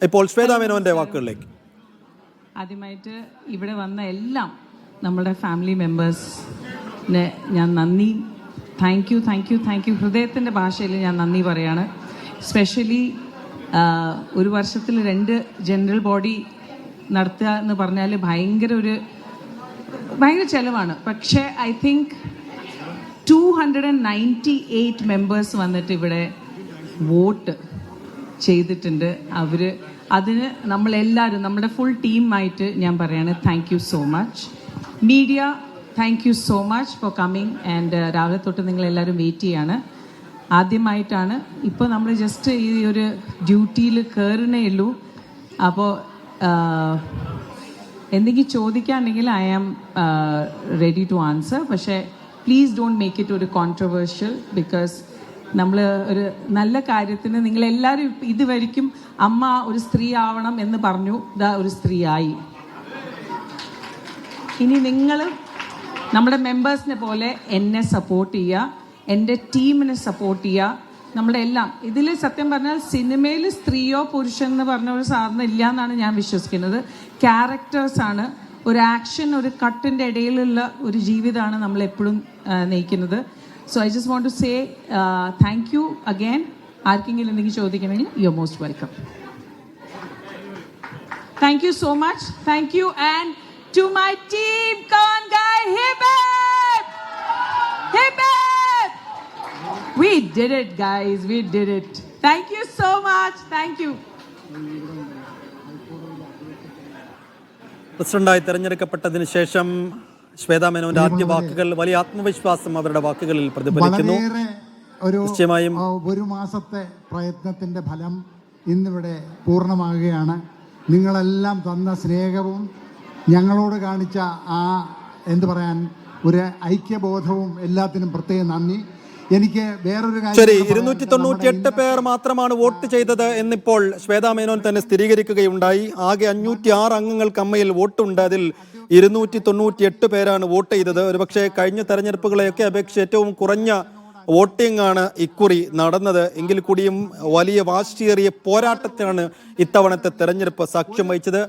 ഇപ്പോൾ ശ്വേതാ മേനോന്റെ വാക്കുകളിലേക്ക്. ആദ്യമായിട്ട് ഇവിടെ വന്ന എല്ലാം നമ്മുടെ ഫാമിലി മെമ്പേഴ്സിന് ഞാൻ നന്ദി, താങ്ക് യു ഹൃദയത്തിൻ്റെ ഭാഷയിൽ ഞാൻ നന്ദി പറയാണ്. സ്പെഷ്യലി ഒരു വർഷത്തിൽ 2 ജനറൽ ബോഡി നടത്തുക എന്ന് പറഞ്ഞാൽ ഭയങ്കര ചിലവാണ്. പക്ഷേ ഐ തിങ്ക് 298 മെമ്പേഴ്സ് വന്നിട്ട് ഇവിടെ വോട്ട് ചെയ്തിട്ടുണ്ട്. അതിന് നമ്മളെല്ലാവരും നമ്മുടെ ഫുൾ ടീമായിട്ട് ഞാൻ പറയാണ് thank you so much. Media thank you so much for coming. And രാവിലെ തൊട്ട് നിങ്ങളെല്ലാവരും വെയിറ്റ് ചെയ്യാണ്. ആദ്യമായിട്ടാണ് ഇപ്പോൾ നമ്മൾ ജസ്റ്റ് ഈ ഒരു ഡ്യൂട്ടിയിൽ കയറുന്നേ ഉള്ളൂ. അപ്പോൾ എന്തെങ്കിലും ചോദിക്കാണ്ടെങ്കിൽ I am ready to answer. പക്ഷേ പ്ലീസ് ഡോണ്ട് മേക്ക് ഇറ്റ് ഒരു കോൺട്രവേഴ്ഷ്യൽ. ബിക്കോസ് നമ്മൾ ഒരു നല്ല കാര്യത്തിന് നിങ്ങളെല്ലാവരും ഇതുവരെയ്ക്കും അമ്മ ഒരു സ്ത്രീ ആവണം എന്ന് പറഞ്ഞു, ഇതാ ഒരു സ്ത്രീ ആയി. ഇനി നിങ്ങൾ നമ്മുടെ മെമ്പേഴ്സിനെ പോലെ എന്നെ സപ്പോർട്ട് ചെയ്യുക, എൻ്റെ ടീമിനെ സപ്പോർട്ട് ചെയ്യുക. നമ്മുടെ എല്ലാം ഇതിൽ സത്യം പറഞ്ഞാൽ സിനിമയിൽ സ്ത്രീയോ പുരുഷൻ എന്ന് പറഞ്ഞ ഒരു സാധനം ഇല്ല എന്നാണ് ഞാൻ വിശ്വസിക്കുന്നത്. ക്യാരക്ടേഴ്സാണ്. ഒരു ആക്ഷൻ, ഒരു കട്ടിൻ്റെ ഇടയിലുള്ള ഒരു ജീവിതമാണ് നമ്മൾ എപ്പോഴും നയിക്കുന്നത്. So I just want to say thank you again. ആർക്കെങ്കിലും എന്തെങ്കിലും ചോദിക്കണമെങ്കിൽ you are most welcome. Thank you so much. Thank you. And to my team, come on guys, hip hip, hip hip. We did it guys, we did it. Thank you so much. Thank you. പ്രസിഡന്റായി തെരഞ്ഞെടുക്കപ്പെട്ടതിന് ശേഷം ശ്വേതാ മേനോന്റെ ആദ്യ വാക്കുകൾ വലിയ ആത്മവിശ്വാസം അവരുടെ വാക്കുകളിൽ പ്രതിഫലിക്കുന്നു. നിശ്ചയമായും ഒരു മാസത്തെ പ്രയത്നത്തിന്റെ ഫലം ഇന്നിവിടെ പൂർണ്ണമാകുകയാണ്. നിങ്ങളെല്ലാം തന്ന സ്നേഹവും ഞങ്ങളോട് കാണിച്ച ഒരു ഐക്യബോധവും എല്ലാത്തിനും പ്രത്യേകം നന്ദി. എനിക്ക് വേറൊരു കാര്യം, ശരി, 298 പേർ മാത്രമാണ് വോട്ട് ചെയ്തത് എന്നിപ്പോൾ ശ്വേതാ മേനോൻ തന്നെ സ്ഥിരീകരിക്കുകയുണ്ടായി. ആകെ 506 അംഗങ്ങൾക്ക് അമ്മയിൽ വോട്ടുണ്ട്. അതിൽ 298 പേരാണ് വോട്ട് ചെയ്തത്. ഒരുപക്ഷെ കഴിഞ്ഞ തെരഞ്ഞെടുപ്പുകളെയൊക്കെ അപേക്ഷിച്ച് ഏറ്റവും കുറഞ്ഞ വോട്ടിംഗ് ആണ് ഇക്കുറി നടന്നത്. എങ്കിൽ കൂടിയും വലിയ വാശിയേറിയ പോരാട്ടത്തിനാണ് ഇത്തവണത്തെ തെരഞ്ഞെടുപ്പ് സാക്ഷ്യം വഹിച്ചത്.